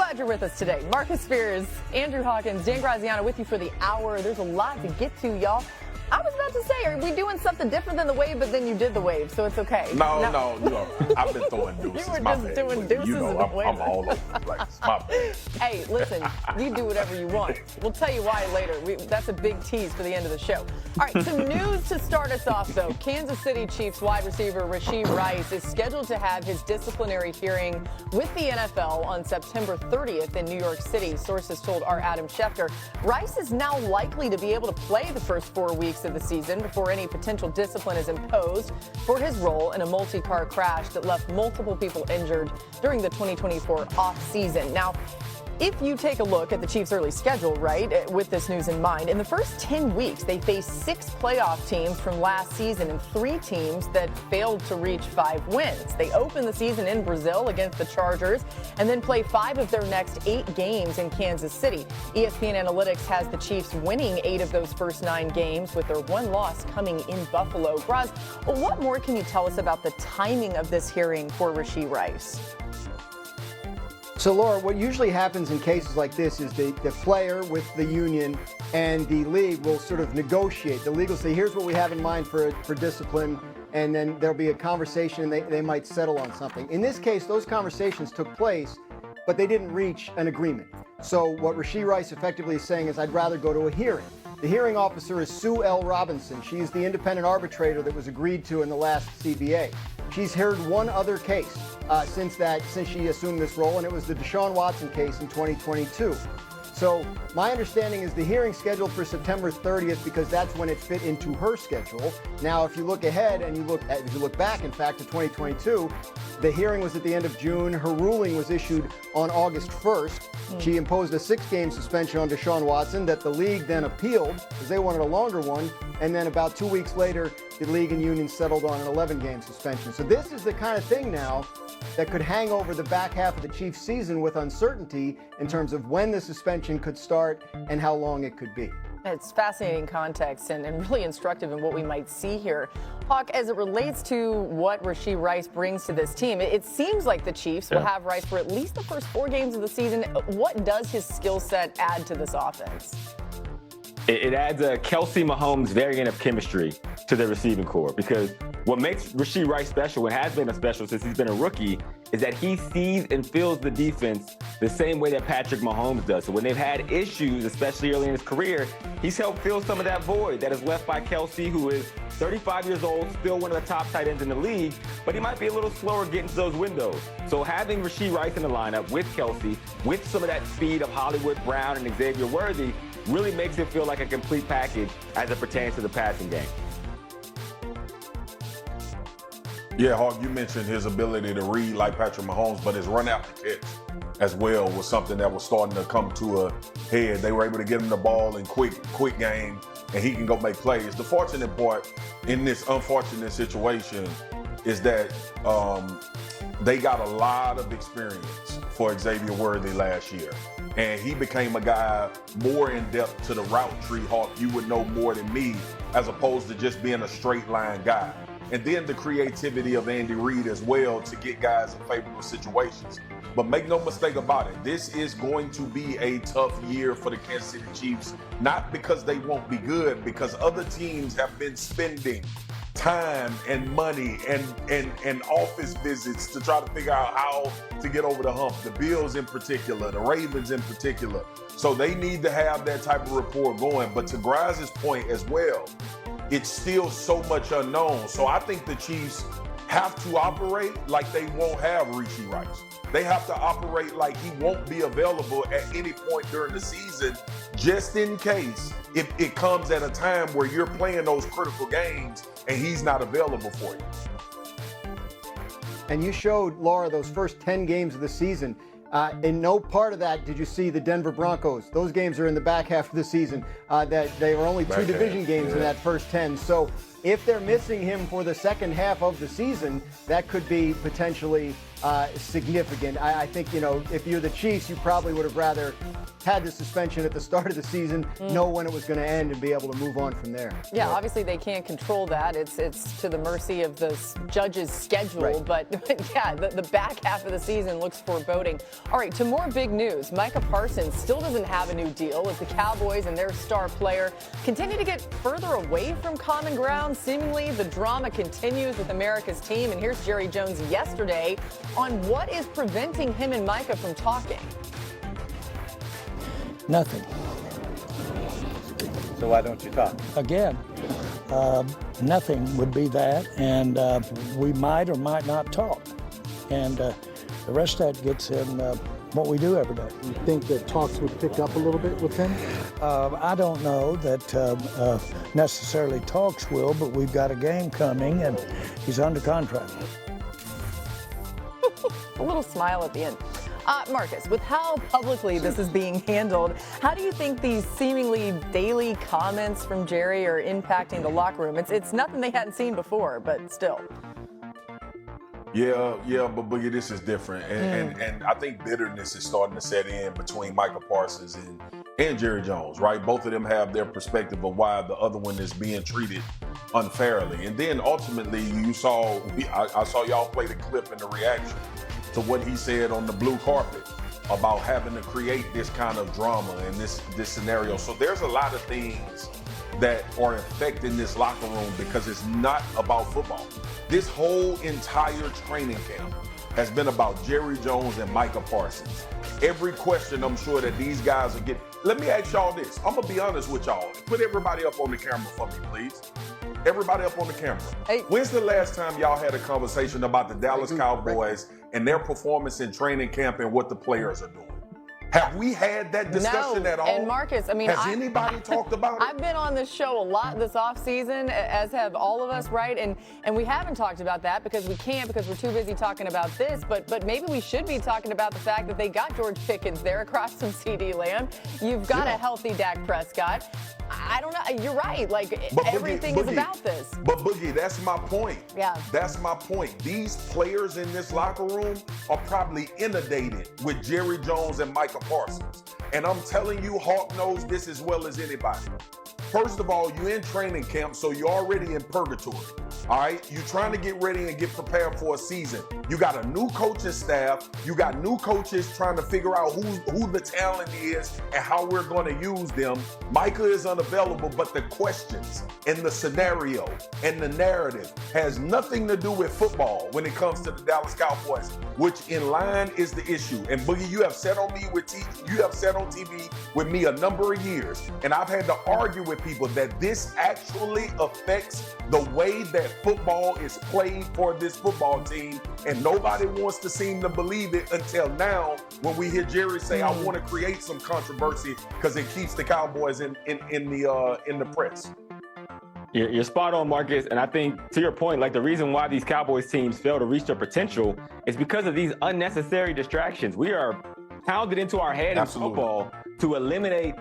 glad you're with us today. Marcus Spears, Andrew Hawkins, Dan Graziano with you for the hour. There's a lot to get to, y'all. I was about to say, are we doing something different than the wave, but then you did the wave, so it's okay. No, I've been throwing deuces. You were just doing deuces in the wave. I'm all over the place. My bad. Hey, listen, you do whatever you want. We'll tell you why later. That's a big tease for the end of the show. All right, some news to start us off, though. Kansas City Chiefs wide receiver Rashee Rice is scheduled to have his disciplinary hearing with the NFL on September 30th in New York City, sources told our Adam Schefter. Rice is now likely to be able to play the first 4 weeks of the season before any potential discipline is imposed for his role in a multi-car crash that left multiple people injured during the 2024 offseason. Now, if you take a look at the Chiefs' early schedule, right, with this news in mind, in the first 10 weeks, they faced 6 playoff teams from last season and 3 teams that failed to reach 5 wins. They opened the season in Brazil against the Chargers and then play 5 of their next 8 games in Kansas City. ESPN Analytics has the Chiefs winning 8 of those first 9 games, with their 1 loss coming in Buffalo. Graz, what more can you tell us about the timing of this hearing for Rashee Rice? So, Laura, what usually happens in cases like this is the player with the union and the league will sort of negotiate. The league will say, here's what we have in mind for discipline, and then there'll be a conversation and they might settle on something. In this case, those conversations took place, but they didn't reach an agreement. So what Rashee Rice effectively is saying is, I'd rather go to a hearing. The hearing officer is Sue L. Robinson. She's the independent arbitrator that was agreed to in the last CBA. She's heard one other case since she assumed this role, and it was the Deshaun Watson case in 2022. So my understanding is the hearing scheduled for September 30th because that's when it fit into her schedule. Now, if you look ahead and if you look back, in fact, to 2022, the hearing was at the end of June. Her ruling was issued on August 1st. She imposed a 6-game suspension on Deshaun Watson that the league then appealed because they wanted a longer one. And then about 2 weeks later, the league and union settled on an 11-game suspension. So this is the kind of thing now that could hang over the back half of the Chiefs season with uncertainty in terms of when the suspension could start and how long it could be. It's fascinating context and really instructive in what we might see here. Hawk, as it relates to what Rashee Rice brings to this team, it seems like the Chiefs will have Rice for at least the first 4 games of the season. What does his skill set add to this offense? It adds a Kelsey Mahomes variant of chemistry to the receiving core, because what makes Rashee Rice special and has been a special since he's been a rookie is that he sees and feels the defense the same way that Patrick Mahomes does. So when they've had issues, especially early in his career, he's helped fill some of that void that is left by Kelsey, who is 35 years old, still one of the top tight ends in the league, but he might be a little slower getting to those windows. So having Rashee Rice in the lineup with Kelsey, with some of that speed of Hollywood Brown and Xavier Worthy, really makes it feel like a complete package as it pertains to the passing game. Yeah, Hawk, you mentioned his ability to read like Patrick Mahomes, but his run out the catch as well was something that was starting to come to a head. They were able to get him the ball in quick game, and he can go make plays. The fortunate part in this unfortunate situation is that they got a lot of experience for Xavier Worthy last year. And he became a guy more in depth to the route tree, Hawk. You would know more than me, as opposed to just being a straight line guy. And then the creativity of Andy Reid as well to get guys in favorable situations. But make no mistake about it, this is going to be a tough year for the Kansas City Chiefs, not because they won't be good, because other teams have been spending time and money and office visits to try to figure out how to get over the hump. The Bills in particular, the Ravens in particular. So they need to have that type of rapport going. But to Graz's point as well, it's still so much unknown. So I think the Chiefs have to operate like they won't have Rashee Rice. They have to operate like he won't be available at any point during the season, just in case it comes at a time where you're playing those critical games and he's not available for you. And you showed, Laura, those first 10 games of the season. In no part of that did you see the Denver Broncos. Those games are in the back half of the season. That they were only 2 division games in that first 10. So if they're missing him for the second half of the season, that could be potentially significant. I think, if you're the Chiefs, you probably would have rather had the suspension at the start of the season, know when it was going to end, and be able to move on from there. Yeah, obviously they can't control that. It's to the mercy of the judge's schedule. Right. But yeah, the back half of the season looks foreboding. All right, to more big news. Micah Parsons still doesn't have a new deal as the Cowboys and their star player continue to get further away from common ground. Seemingly, the drama continues with America's team. And here's Jerry Jones yesterday on what is preventing him and Micah from talking. Nothing. So why don't you talk? Again, nothing would be that, and we might or might not talk. And the rest of that gets in what we do every day. You think that talks would pick up a little bit with him? I don't know that necessarily talks will, but we've got a game coming, and he's under contract. A little smile at the end. Marcus, with how publicly this is being handled, how do you think these seemingly daily comments from Jerry are impacting the locker room? It's nothing they hadn't seen before, but still. Yeah, but Boogie, this is different. And I think bitterness is starting to set in between Micah Parsons and Jerry Jones, right? Both of them have their perspective of why the other one is being treated unfairly. And then ultimately, I saw y'all play the clip and the reaction to what he said on the blue carpet about having to create this kind of drama and this scenario. So there's a lot of things that are affecting this locker room because it's not about football. This whole entire training camp has been about Jerry Jones and Micah Parsons. Every question I'm sure that these guys are getting. Let me ask y'all this. I'm gonna be honest with y'all. Put everybody up on the camera for me, please. Everybody up on the camera. Hey. When's the last time y'all had a conversation about the Dallas Cowboys and their performance in training camp and what the players are doing? Have we had that discussion at all? And Marcus, has anybody talked about it? I've been on this show a lot this offseason, as have all of us, right? And we haven't talked about that because we can't, because we're too busy talking about this. But maybe we should be talking about the fact that they got George Pickens there across from CD Lamb. You've got a healthy Dak Prescott. I don't know. You're right. Everything is about this. But Boogie, that's my point. Yeah. That's my point. These players in this locker room are probably inundated with Jerry Jones and Micah Parsons. And I'm telling you, Hawk knows this as well as anybody. First of all, you're in training camp, so you're already in purgatory. All right? You're trying to get ready and get prepared for a season. You got a new coaching staff. You got new coaches trying to figure out who the talent is and how we're going to use them. Micah is unavailable, but the questions and the scenario and the narrative has nothing to do with football when it comes to the Dallas Cowboys, which in line is the issue. And Boogie, you have said on TV with me a number of years, and I've had to argue with people that this actually affects the way that football is played for this football team, and nobody wants to seem to believe it until now when we hear Jerry say, I want to create some controversy because it keeps the Cowboys in the press. You're spot on, Marcus. And I think, to your point, the reason why these Cowboys teams fail to reach their potential is because of these unnecessary distractions. We are pounded into our head in football to eliminate